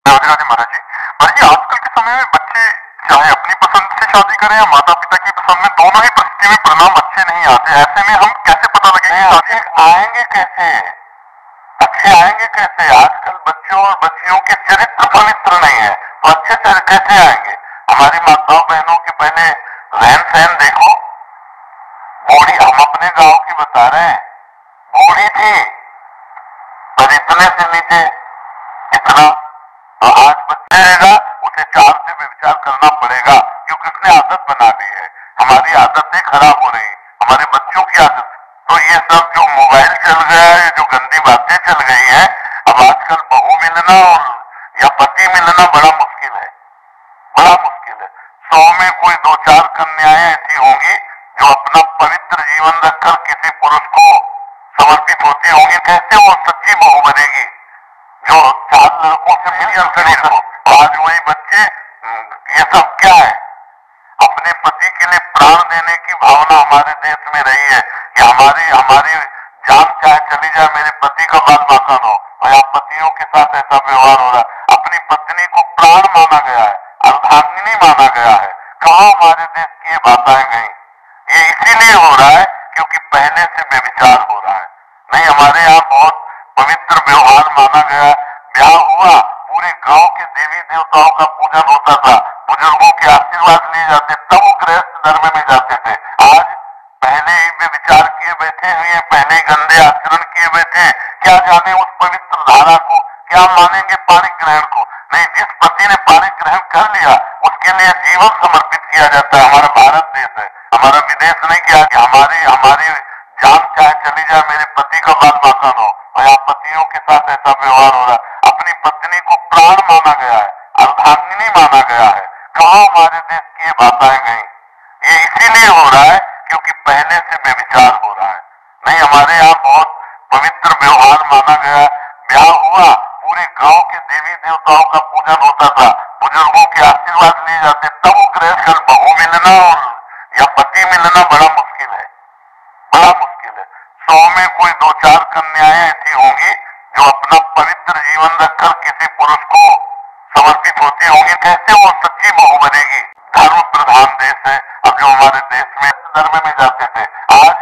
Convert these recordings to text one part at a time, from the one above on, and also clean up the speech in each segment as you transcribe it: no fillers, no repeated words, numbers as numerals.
राधे राधे महाराज जी। महाराज जी, आजकल के समय में बच्चे चाहे अपनी पसंद से शादी करें या माता पिता की पसंद में, दोनों ही परिस्थिति में परिणाम अच्छे नहीं आते। ऐसे में हम कैसे पता लगे कि शादी आएंगे कैसे, अच्छे आएंगे कैसे? आजकल बच्चों और बच्चियों के चरित्र पवित्र नहीं है, तो अच्छे कैसे आएंगे? हमारी माताओं बहनों के पहले रहन सहन देखो। बूढ़ी, हम अपने गांव की बता रहे हैं, बूढ़ी थी पर इतने से नीचे, इतना। तो आज बच्चे रहेगा, उसे 4 से विचार करना पड़ेगा, क्योंकि उसने आदत बना ली है। हमारी आदतें खराब हो रही, हमारे बच्चों की आदत। तो ये सब जो मोबाइल चल गया है, जो गंदी बातें चल गई हैं, अब आजकल बहू मिलना और या पति मिलना बड़ा मुश्किल है, बड़ा मुश्किल है। 100 में कोई 2-4 कन्याएं ऐसी होंगी जो अपना पवित्र जीवन रखकर किसी पुरुष को समर्पित होती होंगी। कैसे वो सच्ची बहू बनेगी जो 4 लड़कों से मिलकर खड़ी हो? आज वही बच्चे, ये सब क्या है? अपने पति के लिए प्राण देने की भावना हमारे देश में रही है कि हमारी हमारी जान चाहे चली जाए, मेरे पति का बाल बाका हो। और यहाँ पतियों के साथ ऐसा व्यवहार हो रहा है। अपनी पत्नी को प्राण माना गया है, अर्धांगिनी माना गया है। कहाँ हमारे देश की ये बातें गई? ये इसीलिए हो रहा है क्योंकि पहले से व्यभिचार हो रहा है। नहीं, हमारे यहाँ बहुत पवित्र व्यवहार माना गया। ब्याह हुआ, पूरे गांव के देवी देवताओं का पूजन होता था, बुजुर्गों के आशीर्वाद लिए जाते, तब वो गृहस्थ धर्म में जाते थे। आज पहले ही व्यभिचार किए बैठे हुए, पहले ही गंदे आचरण किए बैठे। क्या जाने उस पवित्र धारा को, क्या मानेंगे पाणी ग्रहण को? नहीं, जिस पति ने पाणी ग्रहण कर लिया उसके लिए जीवन समर्पित किया जाता है। हमारा भारत देश है, हमारा विदेश नहीं। क्या हमारी हमारी जान चाहे चली जाए, मेरे पति का बाल बाका हो। और यहाँ पतियों के साथ ऐसा व्यवहार हो रहा है। अपनी पत्नी को प्राण माना गया है, अर्धांगिनी माना गया है। कहाँ हमारे देश की ये बातें गई? ये इसीलिए हो रहा है क्योंकि पहले से व्यभिचार हो रहा है। नहीं, हमारे यहाँ बहुत पवित्र व्यवहार माना गया। ब्याह हुआ, पूरे गांव के देवी देवताओं का पूजन होता था, बुजुर्गों के आशीर्वाद लिए जाते, तब वो गृहस्थ। बहू मिलना और या पति मिलना बड़ा मुश्किल है, बड़ा मुश्किल है। 100 में कोई 2-4 कन्याएं ऐसी होंगी जो अपना पवित्र जीवन रखकर किसी पुरुष को समर्पित होती होंगी। कैसे वो सच्ची बहू बनेगी? धर्म प्रधान देश है। अब जो हमारे देश में धर्म में जाते थे, आज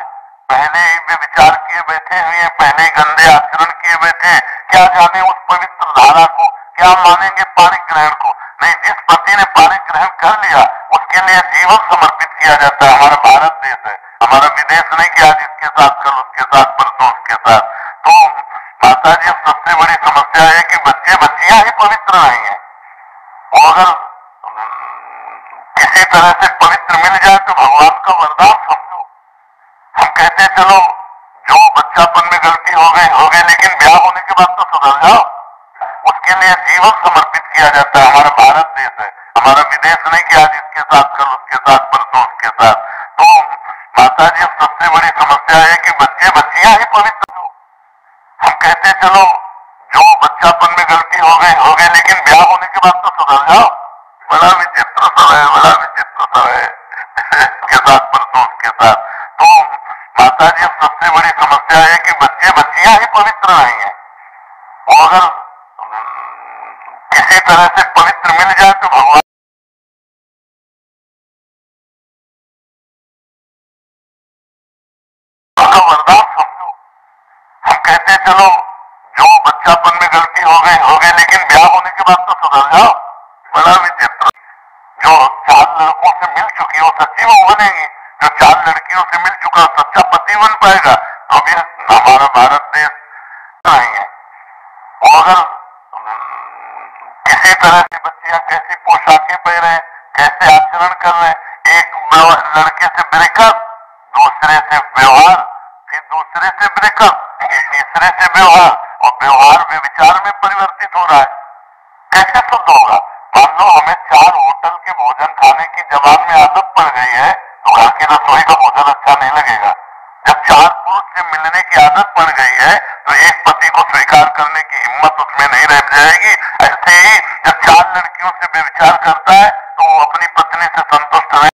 पहले ही वे विचार किए बैठे हुए, पहले ही गंदे आचरण किए बैठे। क्या जाने उस पवित्र धारा को, क्या मानेंगे पाणी ग्रहण को? नहीं, जिस पति ने पाणी ग्रहण कर लिया उसके लिए जीवन समर्पित किया जाता है। हमारा भारत देश है, हमारा विदेश नहीं कि आज इसके साथ, कल उसके साथ, परसों उसके साथ। तो माता जी, अब सबसे बड़ी समस्या है कि बच्चे बच्चियां ही पवित्र नहीं है। और अगर किसी तरह से पवित्र मिल जाए तो भगवान का वरदान समझो। हम कहते चलो जो बच्चापन में गलती हो गई, लेकिन ब्याह होने के बाद तो सुधर जाओ। उसके लिए जीवन समर्पित किया जाता है। हमारा भारत देश है, हमारा विदेश नहीं कि आज इसके साथ, कल उसके साथ, परसों उसके साथ। तो माता जी, अब सबसे बड़ी समस्या है कि बच्चे बच्चियां ही पवित्र हो। हम कहते चलो जो बच्चापन में गलती हो गई, लेकिन ब्याह होने के बाद तो सुधर जाओ। बड़ा विचित्र सब है, बड़ा विचित्र सब है इसके साथ, परसों उसके साथ। तो माता जी, अब सबसे बड़ी समस्या है कि बच्चे बच्चियां ही पवित्र नहीं है। और अगर किसी तरह से पवित्र मिल जाए तो भगवान का वरदान समझो। हम कहते चलो जो बच्चापन में गलती हो गई, लेकिन ब्याह होने के बाद तो सुधर जाओ। बड़ा विचित्र। जो 4 लड़कों से मिल चुकी वो सच्ची बहू बनेगी, जो 4 लड़कियों से मिल चुका सच्चा पति बन पाएगा। तो अभी हमारा भारत देश नहीं है। और अगर किसी तरह से बच्चियां कैसी पोशाकें पहने, कैसे आचरण कर रहे, एक लड़के से ब्रेकअप, दूसरे से व्यवहार, फिर दूसरे से ब्रेकअप, फिर तीसरे से व्यवहार, और व्यवहार व्यभिचार में परिवर्तित हो रहा है। कैसे शुद्ध होगा? मान लो हमें 4 होटल के भोजन खाने की जबान में आदत पड़ गई है, तो घर की रसोई का भोजन अच्छा नहीं लगेगा। जब 4 पुरुष से मिलने की